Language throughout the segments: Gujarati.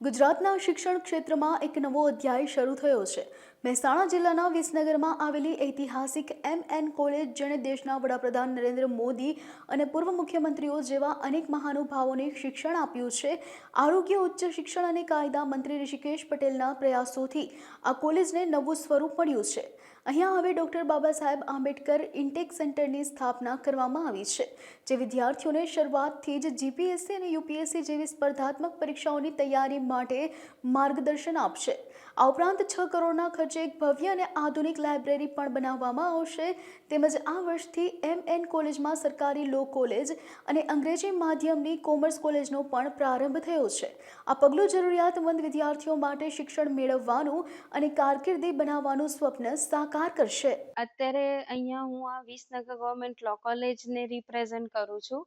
ગુજરાતના શિક્ષણ ક્ષેત્રમાં એક નવો અધ્યાય શરૂ થયો છે। મહેસાણા જિલ્લાના વિસનગરમાં આવેલી ઐતિહાસિક એમએન કોલેજ, જેણે દેશના વડાપ્રધાન નરેન્દ્ર મોદી અને પૂર્વ મુખ્યમંત્રીઓ જેવા અનેક મહાનુભાવોને શિક્ષણ આપ્યું છે। આરોગ્ય, ઉચ્ચ શિક્ષણ અને કાયદા મંત્રી ઋષિકેશ પટેલના પ્રયાસોથી આ કોલેજને નવું સ્વરૂપ મળ્યું છે। અહીંયા હવે ડૉક્ટર બાબા સાહેબ આંબેડકર ઇન્ટેક સેન્ટરની સ્થાપના કરવામાં આવી છે, જે વિદ્યાર્થીઓને શરૂઆતથી જ જીપીએસસી અને યુપીએસસી જેવી સ્પર્ધાત્મક પરીક્ષાઓની તૈયારી માટે માર્ગદર્શન આપશે। આ ઉપરાંત 6 કરોડના ખર્ચે એક ભવ્ય અને આધુનિક લાઇબ્રેરી પણ બનાવવામાં આવશે। તેમજ આ વર્ષથી એમએન કોલેજમાં સરકારી લો કોલેજ અને અંગ્રેજી માધ્યમની કોમર્સ કોલેજનો પણ પ્રારંભ થયો છે। આ પગલું જરૂરિયાતમંદ વિદ્યાર્થીઓ માટે શિક્ષણ મેળવવાનું અને કારકિર્દી બનાવવાનું સ્વપ્ન સાકાર કરશે। અત્યારે અહીંયા હું આ વિસનગર ગવર્મેન્ટ લો કોલેજને રિપ્રેઝન્ટ કરું છું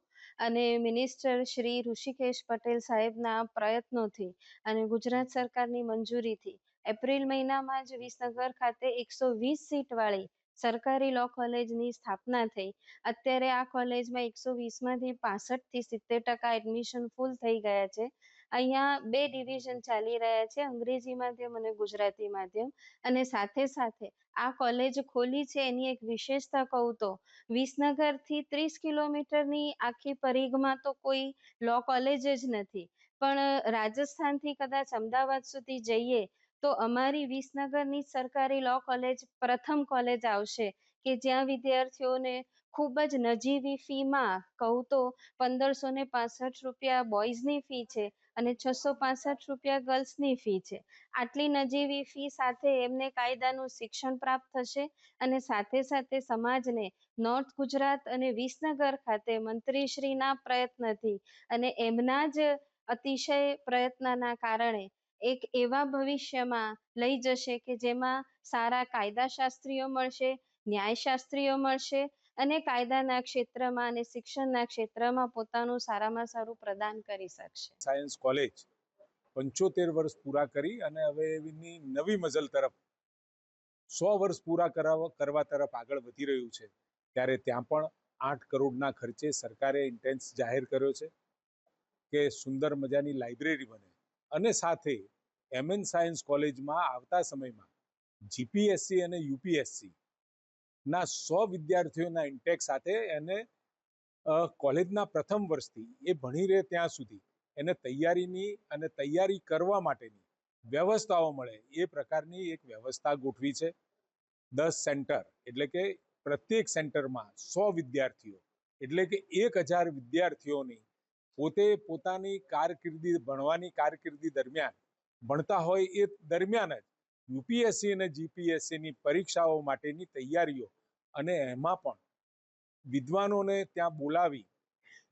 અને મિનિસ્ટર શ્રી ઋષિકેશ પટેલ સાહેબના પ્રયત્નોથી અને ગુજરાત સરકારની મંજૂરીથી એપ્રિલ મહિનામાં જ વિસનગર ખાતે 120 સીટવાળી સરકારી લો કોલેજની સ્થાપના થઈ। અત્યારે આ કોલેજમાં 120માંથી 65થી 70% એડમિશન ફૂલ થઈ ગયા છે। અહીંયા 2 ડિવિઝન ચાલી રહ્યા છે, અંગ્રેજી માધ્યમ અને ગુજરાતી માધ્યમ, અને સાથે સાથે આ કોલેજ ખોલી છે એની એક વિશેષતા કહું તો વિસનગરથી 30 કિલોમીટરની આખી પરિઘમાં તો કોઈ લો કોલેજ જ નથી, પણ રાજસ્થાનથી કદાચ અમદાવાદ સુધી જઈએ તો અમારી વિસનગરની સરકારી લો કોલેજ પ્રથમ કોલેજ આવશે કે જ્યાં વિદ્યાર્થીઓને ખૂબ જ નજીવી ફીમાં, કહું તો 1565 રૂપિયા બોયઝની ફી છે અને 665 રૂપિયા ગર્લ્સની ફી છે। આટલી નજીવી ફી સાથે એમને કાયદાનું શિક્ષણ પ્રાપ્ત થશે અને સાથે સાથે સમાજને નોર્થ ગુજરાત અને વિસનગર ખાતે મંત્રીશ્રીના પ્રયત્નથી અને એમના જ અતિશય પ્રયત્નના કારણે એક એવા ભવિષ્યમાં લઈ જશે કે જેમાં સારા કાયદાશાસ્ત્રીઓ મળશે, ન્યાયશાસ્ત્રીઓ મળશે અને કાયદાના ક્ષેત્રમાં અને શિક્ષણના ક્ષેત્રમાં પોતાનું સારામાં સારું પ્રદાન કરી શકશે। સાયન્સ કોલેજ 75 વર્ષ પૂરા કરી અને હવે એની નવી મજલ તરફ 100 વર્ષ પૂરા કરવા તરફ આગળ વધી રહ્યું છે, ત્યારે ત્યાં પણ 8 કરોડના ખર્ચે સરકારે ઇન્ટેન્સ જાહેર કર્યો છે કે સુંદર મજાની લાઇબ્રેરી બને અને સાથે એમએન સાયન્સ કોલેજમાં આવતા સમયમાં જીપીએસસી અને યુપીએસસી ના 100 વિદ્યાર્થીઓના ઇન્ટેક સાથે એને કોલેજના પ્રથમ વર્ષથી એ ભણી રહે ત્યાં સુધી એને તૈયારી કરવા માટેની વ્યવસ્થાઓ મળે એ પ્રકારની એક વ્યવસ્થા ગોઠવી છે। 10 સેન્ટર એટલે કે પ્રત્યેક સેન્ટરમાં 100 વિદ્યાર્થીઓ એટલે કે 1000 વિદ્યાર્થીઓની પોતે પોતાની ભણવાની કારકિર્દી દરમિયાન ભણતા હોય એ દરમિયાન જ યુપીએસસી અને જીપીએસસીની પરીક્ષાઓ માટેની તૈયારીઓ અને એમાં પણ વિદ્વાનોને ત્યાં બોલાવી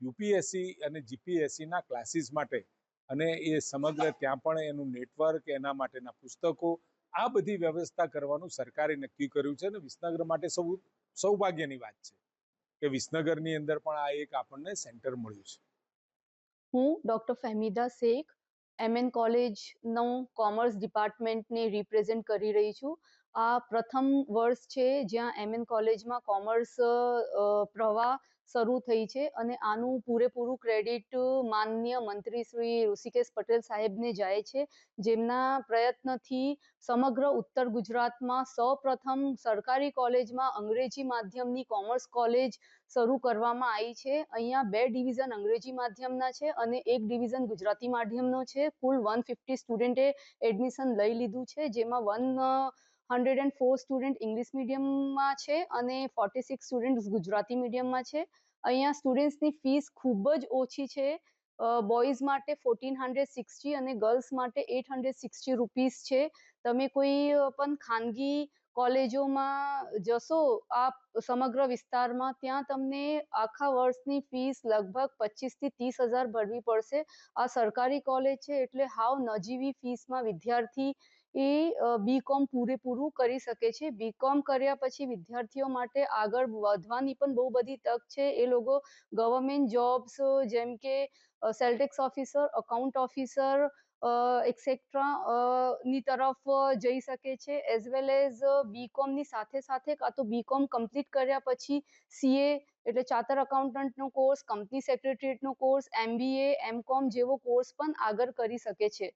યુપીએસસી અને જીપીએસસીના ક્લાસીસ માટે અને એ સમગ્ર ત્યાં પણ એનું નેટવર્ક, એના માટેના પુસ્તકો, આ બધી વ્યવસ્થા કરવાનું સરકારે નક્કી કર્યું છે અને વિસનગર માટે સૌભાગ્યની વાત છે કે વિસનગરની અંદર પણ આ એક આપણને સેન્ટર મળ્યું છે। હું ડૉક્ટર ફહેમીદા શેખ એમએન કોલેજનો કોમર્સ ડિપાર્ટમેન્ટને રિપ્રેઝેન્ટ કરી રહી છું। આ પ્રથમ વર્ષ છે જ્યાં એમએન કોલેજમાં કોમર્સ પ્રવાહ શરૂ થઈ છે અને આનું પૂરેપૂરું ક્રેડિટ માનનીય મંત્રી શ્રી ઋષિકેશ પટેલ સાહેબને જાય છે, જેમના પ્રયત્નથી સમગ્ર ઉત્તર ગુજરાતમાં સૌપ્રથમ સરકારી કોલેજમાં અંગ્રેજી માધ્યમની કોમર્સ કોલેજ શરૂ કરવામાં આવી છે। અહીંયા 2 ડિવિઝન અંગ્રેજી માધ્યમના છે અને 1 ડિવિઝન ગુજરાતી માધ્યમનો છે। કુલ 150 સ્ટુડન્ટે એડમિશન લઈ લીધું છે, જેમાં 104 સ્ટુડન્ટ ઇંગ્લિશ મીડિયમમાં છે અને 46 સ્ટુડન્ટ ગુજરાતી મીડિયમમાં છે। અહીંયા સ્ટુડન્ટ્સની ફીસ ખૂબ જ ઓછી છે। બોયઝ માટે 1460 અને ગર્લ્સ માટે 860 રૂપીસ છે। તમે કોઈ પણ ખાનગી કોલેજોમાં જશો આ સમગ્ર વિસ્તારમાં, ત્યાં તમને આખા વર્ષની ફીસ લગભગ 25 થી 30 હજાર ભરવી પડશે। આ સરકારી કોલેજ છે એટલે હાવ નજીવી ફીસમાં વિદ્યાર્થી બીકોમ પૂરેપૂરું કરી શકે છે। બીકોમ કર્યા પછી વિદ્યાર્થીઓ માટે આગળ વધવાની પણ બહુ બધી તક છે। એ લોકો ગવર્મેન્ટ જોબ્સ જેમ કે સેલટેક્સ ઓફિસર, અકાઉન્ટ ઓફિસર એક્સેટ્રા ની તરફ જઈ શકે છે, એઝ વેલ એઝ બીકોમની સાથે સાથે કાં તો બીકોમ કમ્પ્લીટ કર્યા પછી સીએ એટલે ચાર્ટર અકાઉન્ટન્ટનો કોર્સ, કંપની સેક્રેટરીએટનો કોર્સ, એમબીએ, એમકોમ જેવો કોર્સ પણ આગળ કરી શકે છે।